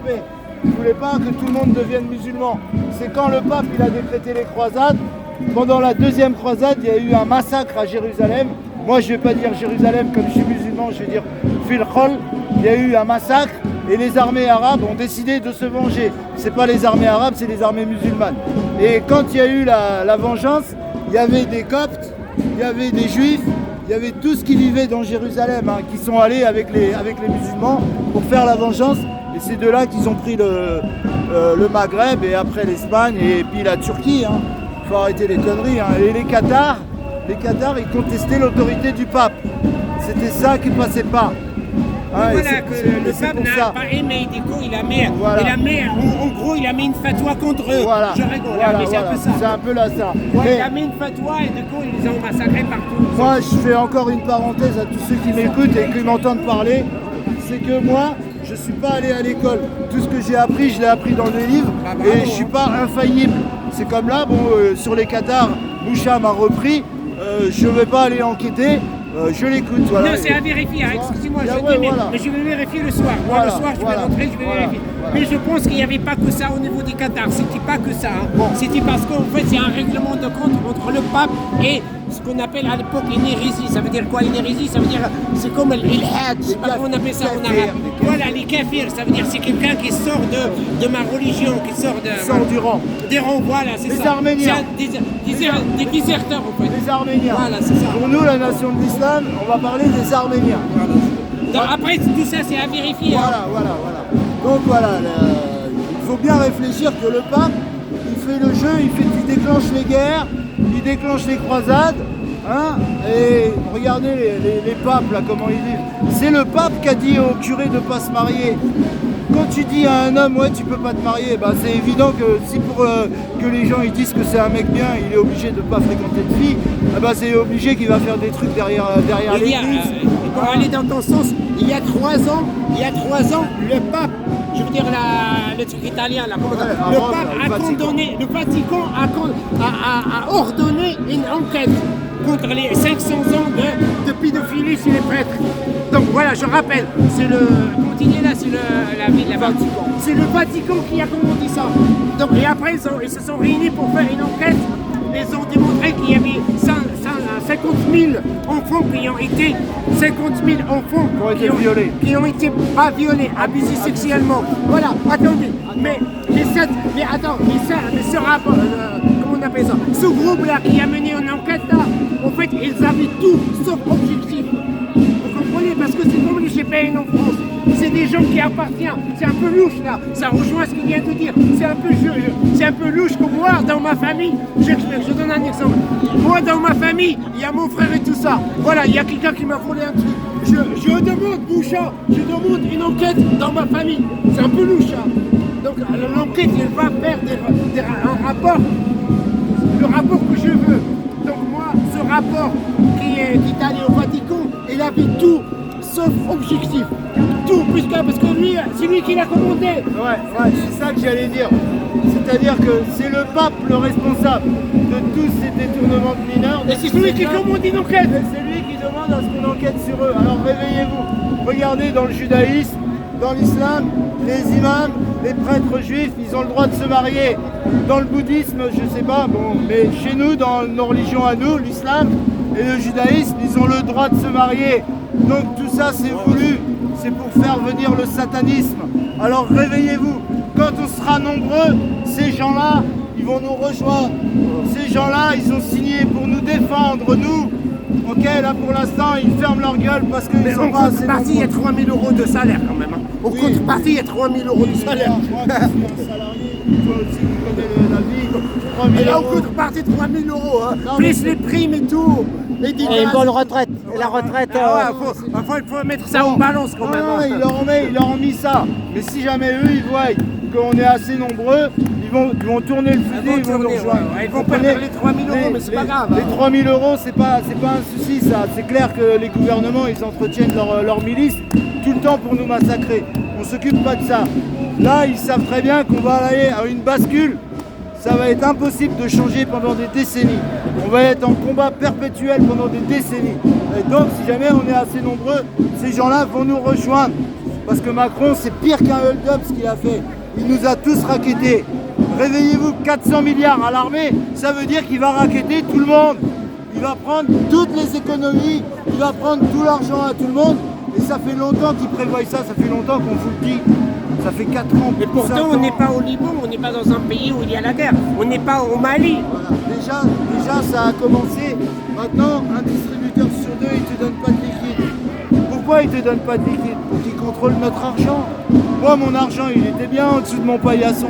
trompé. Il ne voulait pas que tout le monde devienne musulman. C'est quand le pape il a décrété les croisades. Pendant la deuxième croisade, il y a eu un massacre à Jérusalem. Moi, je ne vais pas dire Jérusalem comme je suis musulman, je vais dire Fil Khol. Il y a eu un massacre et les armées arabes ont décidé de se venger. Ce n'est pas les armées arabes, c'est les armées musulmanes. Et quand il y a eu la vengeance, il y avait des Coptes, il y avait des Juifs, il y avait tous qui vivaient dans Jérusalem, hein, qui sont allés avec les musulmans pour faire la vengeance. Et c'est de là qu'ils ont pris le Maghreb et après l'Espagne et puis la Turquie. Hein. Faut arrêter les conneries. Hein. Et les Qatars, ils contestaient l'autorité du pape. C'était ça qui ne passait pas. Hein, voilà, que le pape n'a pas aimé, du coup, il a mis en gros, il a mis une fatwa contre eux. Voilà, je rigole, voilà, mais c'est un peu ça. C'est un peu là ça. Ouais, il a mis une fatwa et du coup, ils les ont massacrés partout. Moi, je fais encore une parenthèse à tous ceux qui m'écoutent et qui m'entendent parler. C'est que moi, je ne suis pas allé à l'école. Tout ce que j'ai appris, je l'ai appris dans des livres et je ne suis pas infaillible. C'est comme là, bon, sur les Qatars, Boucha m'a repris. Je ne vais pas aller enquêter. Je l'écoute, voilà. Non, c'est à vérifier, hein. Excusez-moi, mais je vais vérifier le soir. Moi, le soir, je vais rentrer, je vais vérifier. Mais je pense qu'il n'y avait pas que ça au niveau des Qatars. C'était pas que ça. Hein. Bon. C'était parce qu'en fait, c'est un règlement de compte entre le pape et ce qu'on appelle à l'époque une hérésie. Ça veut dire quoi, une hérésie? Ça veut dire, c'est comme l'ilhad, je sais pas comment on appelle ça en arabe. Voilà, les kafirs, ça veut dire c'est quelqu'un qui sort de ma religion, qui sort du rang. Des rangs, voilà, c'est ça. Les Arméniens. Des déserteurs, en fait. Les Arméniens. Voilà, c'est ça. Pour nous, la nation de l'islam, on va parler des Arméniens. Voilà. Donc, après, tout ça, c'est à vérifier. Voilà. Donc voilà, il faut bien réfléchir que le pape, il fait le jeu, il déclenche les guerres, il déclenche les croisades, hein, et regardez les papes là, comment ils vivent. C'est le pape qui a dit au curé de ne pas se marier. Quand tu dis à un homme, ouais, tu peux pas te marier, bah, c'est évident que si pour que les gens ils disent que c'est un mec bien, il est obligé de ne pas fréquenter de filles, bah, c'est obligé qu'il va faire des trucs derrière l'église. Pour aller dans ton sens, il y a 3 ans, le pape, je veux dire le truc italien, là, le pape a condamné, le Vatican a ordonné une enquête contre les 500 ans de pédophilie chez les prêtres. Donc voilà, je rappelle, c'est le, comment tu dis là, c'est la Vatican. C'est le Vatican qui a commandé ça. Donc, et après, ils se sont réunis pour faire une enquête. Ils ont démontré qu'il y avait 50 000 enfants qui ont été qui ont été pas violés, abusés sexuellement. Voilà, attendez, mais ce rapport, comment on appelle ça, ce groupe-là qui a mené une enquête là, en fait, ils avaient tout sauf objectif. Vous comprenez? Parce que c'est comme les GPN en France. C'est des gens qui appartiennent. C'est un peu louche là. Ça rejoint ce qu'il vient de dire. C'est un peu louche que moi, dans ma famille, je donne un exemple. Moi, dans ma famille, il y a mon frère et tout ça. Voilà, il y a quelqu'un qui m'a volé un truc. Je demande, Boucha, je demande une enquête dans ma famille. C'est un peu louche. Hein. Donc l'enquête, elle va faire un rapport, le rapport que je veux. Donc moi, ce rapport qui est allé au Vatican, il avait tout sauf objectif. Tout, parce que lui, c'est lui qui l'a commandé. Ouais, c'est ça que j'allais dire. C'est-à-dire que c'est le pape le responsable de tous ces détournements de mineurs. Et c'est celui qui commande une enquête. C'est lui qui demande à ce qu'on enquête sur eux. Alors réveillez-vous. Regardez dans le judaïsme, dans l'islam, les imams, les prêtres juifs, ils ont le droit de se marier. Dans le bouddhisme, je sais pas, bon, mais chez nous, dans nos religions à nous, l'islam et le judaïsme, ils ont le droit de se marier. Donc tout ça c'est voulu, c'est pour faire venir le satanisme. Alors réveillez-vous, quand on sera nombreux, ces gens-là, ils vont nous rejoindre. Ces gens-là, ils ont signé pour nous défendre, nous. Ok, là pour l'instant, ils ferment leur gueule parce qu'ils sont pas assez nombreux. Il y a 3 000 € de salaire quand même. Hein. Au contrepartie, il y a 3 000 € de salaire. Moi, je suis un salarié, toi aussi, tu connais la vie. 3 000 et là, €. au contrepartie, 3 000 €. Hein. Plus les primes et tout. Et une bonne retraite. Et la retraite. Il faut mettre ça en balance quand même. Hein. Ils leur ont mis ça. Mais si jamais eux, ils voient qu'on est assez nombreux, ils vont tourner le fusil, ils vont nous rejoindre. Ils vont perdre les 3 000 €, mais c'est pas grave. Les 3 000 €, c'est pas un souci, ça. C'est clair que les gouvernements, ils entretiennent leur milice tout le temps pour nous massacrer. On s'occupe pas de ça. Là, ils savent très bien qu'on va aller à une bascule. Ça va être impossible de changer pendant des décennies. On va être en combat perpétuel pendant des décennies. Et donc, si jamais on est assez nombreux, ces gens-là vont nous rejoindre. Parce que Macron, c'est pire qu'un hold-up ce qu'il a fait. Il nous a tous rackettés. Réveillez-vous, 400 milliards à l'armée, ça veut dire qu'il va racketter tout le monde. Il va prendre toutes les économies, il va prendre tout l'argent à tout le monde. Et ça fait longtemps qu'il prévoit ça, ça fait longtemps qu'on vous le dit. Ça fait 4 ans. Mais pourtant, on n'est pas au Liban, on n'est pas dans un pays où il y a la guerre. On n'est pas au Mali. Voilà. Déjà, ça a commencé. Maintenant, un distributeur sur deux, il ne te donne pas de liquide. Pourquoi il ne te donne pas de liquide? Pour qu'il contrôle notre argent. Moi, mon argent, il était bien en dessous de mon paillasson.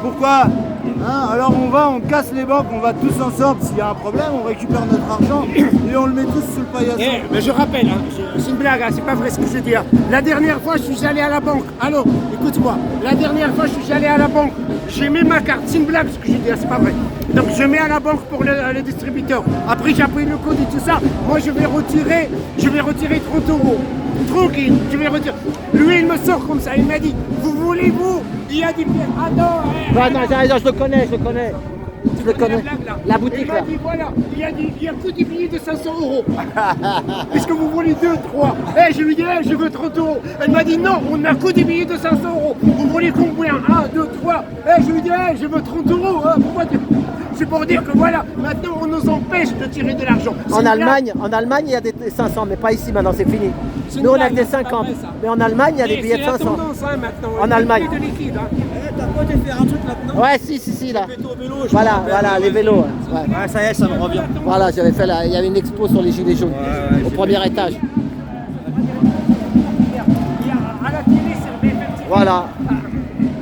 Pourquoi hein? Alors on casse les banques, on va tous ensemble. S'il y a un problème, on récupère notre argent et on le met tous sous le paillasson. Mais je rappelle, hein, c'est une blague, hein, c'est pas vrai ce que je dis. Hein. La dernière fois, je suis allé à la banque. Allô, écoute-moi. La dernière fois, je suis allé à la banque. J'ai mis ma carte. C'est une blague ce que je dis, hein, c'est pas vrai. Donc je mets à la banque pour le distributeur. Après, j'ai pris le code et tout ça. Moi, je vais retirer 30 euros. Tranquille, je vais retirer. Lui, il me sort comme ça. Il m'a dit, vous voulez-vous? Il a dit, ah non. Je le connais. Je le connais. La boutique il là. m'a dit, voilà, il a dit, il n'y a que des billets de 500 euros. Puisque vous voulez 2, 3. Je lui dis, je veux 30 euros. Elle m'a dit, non, on n'a que des billets de 500 euros. Vous voulez combien? 1, 2, 3. Je lui dis, je veux 30 euros. Pourquoi c'est pour dire que voilà, maintenant on nous empêche de tirer de l'argent. En Allemagne, il y a des 500, mais pas ici maintenant, c'est fini. Nous on a que des 50, mais en Allemagne il y a des billets de 500. C'est la tendance, hein, maintenant. En Allemagne. De liquide, hein. T'as pas dû faire un truc là-dedans? Ouais, si, là. Vélo, Voilà, les vélos. Ouais. Ouais, ça y est, ça me revient. Voilà, j'avais fait il y avait une expo sur les gilets jaunes, au premier étage. Il y a à la télé, c'est BFM TV. Voilà.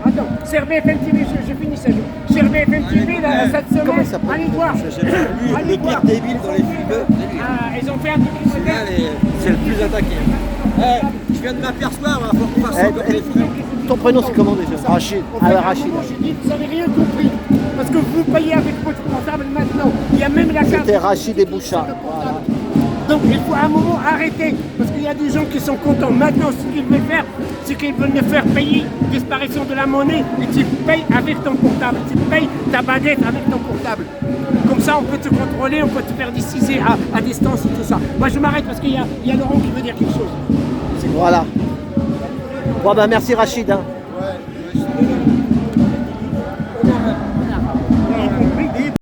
Attends, c'est BFM TV, je finis ça. Sur BFM TV, là, cette Comment semaine, ça s'appelle? allez voir. Le pire débile dans les films. Ils ont fait un documentaire. C'est le plus attaqué. Je viens de m'apercevoir, il va falloir qu'on fasse ça comme les frères. Ton prénom c'est comment déjà? Rachid. Alors Rachid. J'ai dit, vous n'avez rien compris. Parce que vous payez avec votre portable maintenant. Il y a même la carte. C'était Rachid et Bouchard. Voilà. Donc il faut à un moment arrêter. Parce qu'il y a des gens qui sont contents. Maintenant, ce qu'ils veulent faire, c'est qu'ils veulent me faire payer disparition de la monnaie. Et tu payes avec ton portable. Tu payes ta baguette avec ton portable. Comme ça, on peut te contrôler, on peut te faire décider à distance et tout ça. Moi, je m'arrête parce qu'il y a Laurent qui veut dire quelque chose. Voilà. Bon ben merci Rachid. Hein. Ouais.